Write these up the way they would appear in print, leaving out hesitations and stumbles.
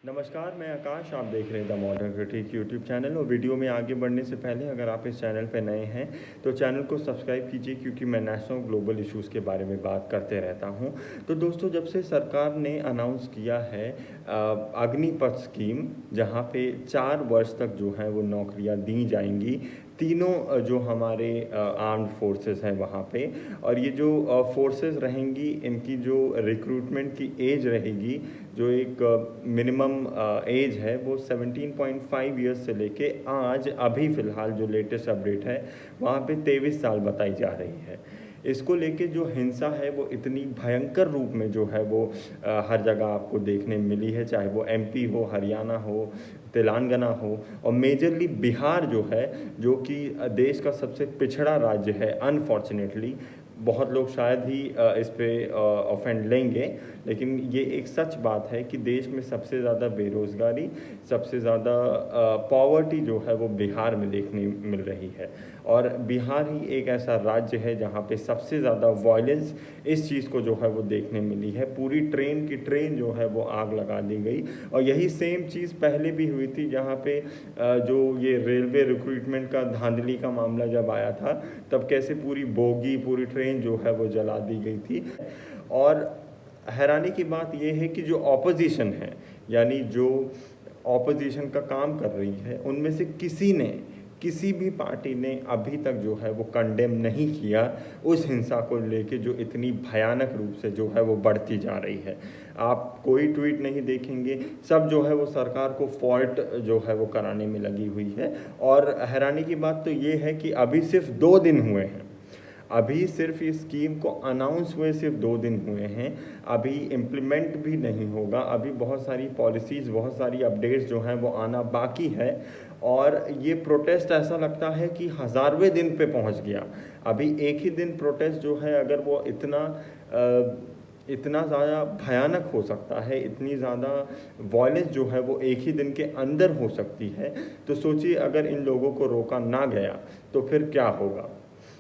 नमस्कार, मैं आकाश। आप देख रहे हैं the modern critic YouTube channel. और वीडियो में आगे बढ़ने से पहले अगर आप इस चैनल पर नए हैं तो चैनल को सब्सक्राइब कीजिए, क्योंकि मैं नेशनल ग्लोबल इश्यूज़ के बारे में बात करते रहता हूं। तो दोस्तों, जब से सरकार ने अनाउंस किया है अग्निपथ स्कीम, जहां पे 4 वर्ष तक जो है वो नौकरियां दी जाएंगी तीनों जो हमारे आर्म्ड फोर्सेस हैं वहाँ पे, और ये जो फोर्सेस रहेंगी इनकी जो रिक्रूटमेंट की एज रहेगी, जो एक मिनिमम एज है वो 17.5 ईयर्स से लेके आज अभी फ़िलहाल जो लेटेस्ट अपडेट है वहाँ पे 23 साल बताई जा रही है। इसको लेके जो हिंसा है वो इतनी भयंकर रूप में जो है वो हर जगह आपको देखने मिली है, चाहे वो एमपी हो, हरियाणा हो, तेलंगाना हो, और मेजरली बिहार जो है, जो कि देश का सबसे पिछड़ा राज्य है। अनफॉर्चुनेटली बहुत लोग शायद ही इस पे ऑफेंड लेंगे, लेकिन ये एक सच बात है कि देश में सबसे ज़्यादा बेरोज़गारी, सबसे ज़्यादा पॉवर्टी जो है वो बिहार में देखने मिल रही है। और बिहार ही एक ऐसा राज्य है जहाँ पे सबसे ज़्यादा वायलेंस इस चीज़ को जो है वो देखने मिली है। पूरी ट्रेन की ट्रेन जो है वो आग लगा दी गई। और यही सेम चीज़ पहले भी हुई थी, जहाँ पे जो ये रेलवे रिक्रूटमेंट का धांधली का मामला जब आया था, तब कैसे पूरी बोगी, पूरी ट्रेन जो है वो जला दी गई थी। और हैरानी की बात यह है कि जो ऑपोजिशन है, यानी जो ऑपोजिशन का काम कर रही है, उनमें से किसी भी पार्टी ने अभी तक जो है वो कंडेम नहीं किया उस हिंसा को लेके, जो इतनी भयानक रूप से जो है वो बढ़ती जा रही है। आप कोई ट्वीट नहीं देखेंगे, सब जो है वो सरकार को फॉल्ट जो है वो कराने में लगी हुई है। और हैरानी की बात तो ये है कि अभी सिर्फ 2 दिन हुए हैं, अभी सिर्फ इस स्कीम को अनाउंस हुए सिर्फ 2 दिन हुए हैं, अभी इम्प्लीमेंट भी नहीं होगा। अभी बहुत सारी पॉलिसीज़, बहुत सारी अपडेट्स जो हैं वो आना बाकी है। और ये प्रोटेस्ट ऐसा लगता है कि हज़ारवें दिन पे पहुंच गया। अभी एक ही दिन प्रोटेस्ट जो है, अगर वो इतना ज़्यादा भयानक हो सकता है, इतनी ज़्यादा वॉयलेंस जो है वो एक ही दिन के अंदर हो सकती है, तो सोचिए अगर इन लोगों को रोका ना गया तो फिर क्या होगा।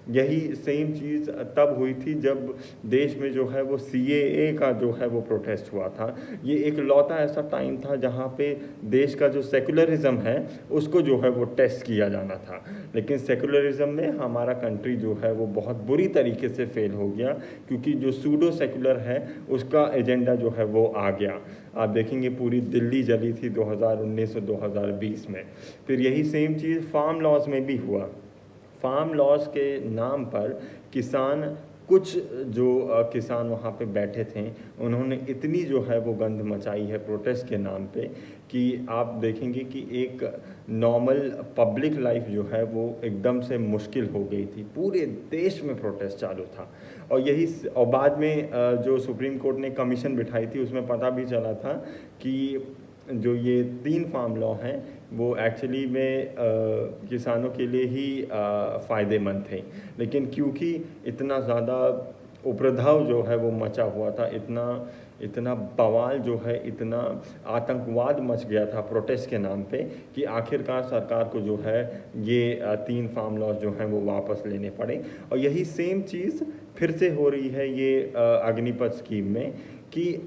यही सेम चीज़ तब हुई थी जब देश में जो है वो सीएए का जो है वो प्रोटेस्ट हुआ था। ये एक लौता ऐसा टाइम था जहाँ पे देश का जो सेकुलरिज्म है उसको जो है वो टेस्ट किया जाना था, लेकिन सेकुलरिज्म में हमारा कंट्री जो है वो बहुत बुरी तरीके से फेल हो गया, क्योंकि जो सूडो सेकुलर है उसका एजेंडा जो है वो आ गया। आप देखेंगे पूरी दिल्ली जली थी 2019 और 2020 में। फिर यही सेम चीज़ फार्म लॉज में भी हुआ। फार्म लॉज के नाम पर किसान, कुछ जो किसान वहाँ पे बैठे थे, उन्होंने इतनी जो है वो गंद मचाई है प्रोटेस्ट के नाम पे, कि आप देखेंगे कि एक नॉर्मल पब्लिक लाइफ जो है वो एकदम से मुश्किल हो गई थी। पूरे देश में प्रोटेस्ट चालू था। और बाद में जो सुप्रीम कोर्ट ने कमीशन बिठाई थी, उसमें पता भी चला था कि जो ये 3 फार्म लॉ हैं वो एक्चुअली में किसानों के लिए ही फ़ायदेमंद थे, लेकिन क्योंकि इतना ज़्यादा उपद्रव जो है वो मचा हुआ था, इतना बवाल जो है, इतना आतंकवाद मच गया था प्रोटेस्ट के नाम पे, कि आखिरकार सरकार को जो है ये 3 फार्म लॉज जो हैं वो वापस लेने पड़े। और यही सेम चीज़ फिर से हो रही है ये अग्निपथ स्कीम में, कि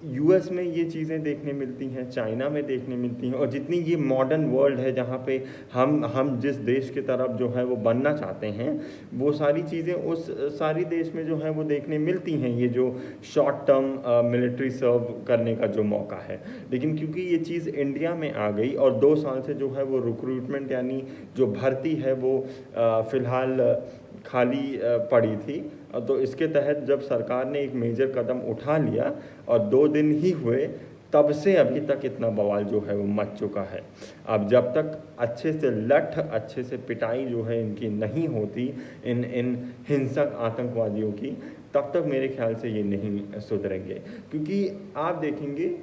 यूएस में ये चीज़ें देखने मिलती हैं, चाइना में देखने मिलती हैं, और जितनी ये मॉडर्न वर्ल्ड है जहाँ पे हम जिस देश की तरफ जो है वो बनना चाहते हैं, वो सारी चीज़ें उस सारी देश में जो है वो देखने मिलती हैं, ये जो शॉर्ट टर्म मिलिट्री सर्व करने का जो मौका है। लेकिन क्योंकि ये चीज़ इंडिया में आ गई और 2 साल से जो है वो रिक्रूटमेंट यानी जो भर्ती है वो फ़िलहाल खाली पड़ी थी, तो इसके तहत जब सरकार ने एक मेजर कदम उठा लिया और 2 दिन ही हुए, तब से अभी तक इतना बवाल जो है वो मच चुका है। अब जब तक अच्छे से अच्छे से पिटाई जो है इनकी नहीं होती, इन हिंसक आतंकवादियों की, तब तक मेरे ख्याल से ये नहीं सुधरेंगे। क्योंकि आप देखेंगे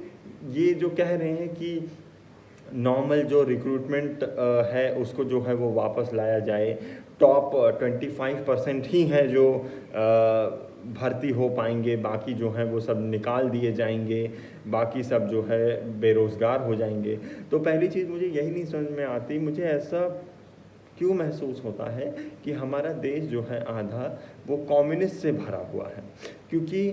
ये जो कह रहे हैं कि नॉर्मल जो रिक्रूटमेंट है उसको जो है वो वापस लाया जाए, टॉप 25% ही हैं जो भर्ती हो पाएंगे, बाकी जो हैं वो सब निकाल दिए जाएंगे, बाकी सब जो है बेरोज़गार हो जाएंगे। तो पहली चीज़ मुझे यही नहीं समझ में आती, मुझे ऐसा क्यों महसूस होता है कि हमारा देश जो है आधा वो कम्युनिस्ट से भरा हुआ है। क्योंकि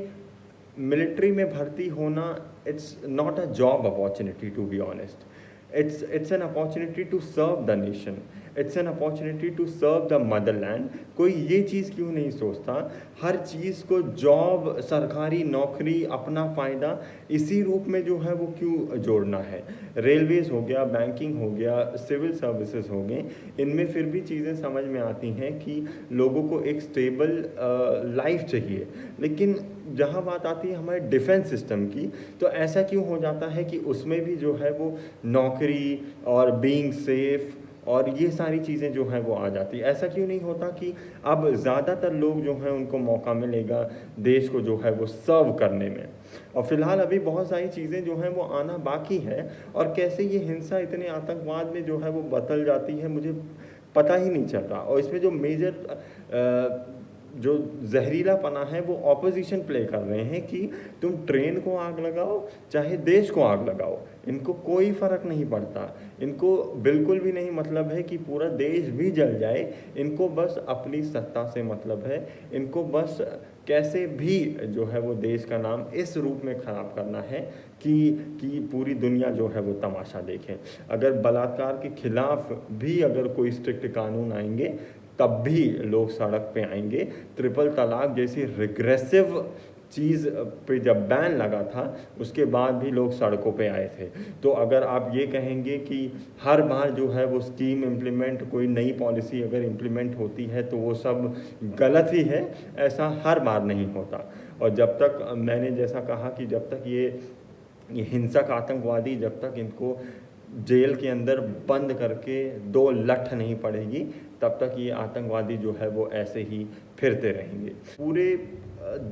मिलिट्री में भर्ती होना, it's not a job opportunity to be honest. It's an opportunity to serve the nation, it's an opportunity to serve the motherland. कोई ये चीज़ क्यों नहीं सोचता, हर चीज़ को जॉब, सरकारी नौकरी, अपना फ़ायदा, इसी रूप में जो है वो क्यों जोड़ना है। रेलवेज़ हो गया, बैंकिंग हो गया, सिविल सर्विसेज हो गए, इनमें फिर भी चीज़ें समझ में आती हैं कि लोगों को एक स्टेबल लाइफ चाहिए। लेकिन जहाँ बात आती है हमारे डिफेंस सिस्टम की, तो ऐसा क्यों हो जाता है कि उसमें भी जो है वो नौकरी और बीइंग सेफ और ये सारी चीज़ें जो हैं वो आ जाती है। ऐसा क्यों नहीं होता कि अब ज़्यादातर लोग जो हैं उनको मौका मिलेगा देश को जो है वो सर्व करने में। और फिलहाल अभी बहुत सारी चीज़ें जो हैं वो आना बाकी है, और कैसे ये हिंसा इतने आतंकवाद में जो है वो बदल जाती है मुझे पता ही नहीं चल रहा। और इसमें जो मेजर जो जहरीलापना है वो ऑपोजिशन प्ले कर रहे हैं कि तुम ट्रेन को आग लगाओ चाहे देश को आग लगाओ, इनको कोई फ़र्क नहीं पड़ता। इनको बिल्कुल भी नहीं मतलब है कि पूरा देश भी जल जाए, इनको बस अपनी सत्ता से मतलब है। इनको बस कैसे भी जो है वो देश का नाम इस रूप में ख़राब करना है कि पूरी दुनिया जो है वो तमाशा देखें। अगर बलात्कार के खिलाफ भी अगर कोई स्ट्रिक्ट कानून आएंगे तब भी लोग सड़क पे आएंगे। ट्रिपल तलाक जैसी रिग्रेसिव चीज़ पे जब बैन लगा था उसके बाद भी लोग सड़कों पे आए थे। तो अगर आप ये कहेंगे कि हर बार जो है वो स्कीम इम्प्लीमेंट, कोई नई पॉलिसी अगर इम्प्लीमेंट होती है तो वो सब गलत ही है, ऐसा हर बार नहीं होता। और जब तक मैंने जैसा कहा कि जब तक ये हिंसक आतंकवादी, जब तक इनको जेल के अंदर बंद करके दो लठ नहीं पड़ेगी, तब तक ये आतंकवादी जो है वो ऐसे ही फिरते रहेंगे। पूरे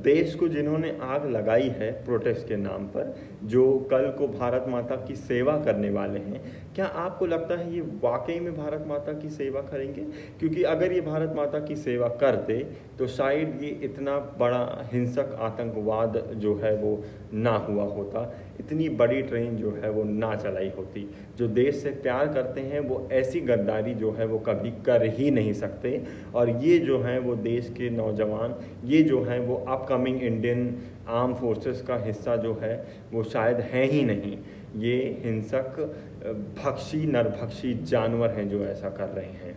देश को जिन्होंने आग लगाई है प्रोटेस्ट के नाम पर, जो कल को भारत माता की सेवा करने वाले हैं, क्या आपको लगता है ये वाकई में भारत माता की सेवा करेंगे? क्योंकि अगर ये भारत माता की सेवा करते तो शायद ये इतना बड़ा हिंसक आतंकवाद जो है वो ना हुआ होता, इतनी बड़ी ट्रेन जो है वो ना चलाई होती। जो देश से प्यार करते हैं वो ऐसी गद्दारी जो है वो कभी कर ही नहीं सकते। और ये जो हैं वो देश के नौजवान, ये जो हैं वो अपकमिंग इंडियन आर्म फोर्सेस का हिस्सा जो है वो शायद हैं ही नहीं। ये हिंसक भक्षी, नरभक्षी जानवर हैं जो ऐसा कर रहे हैं।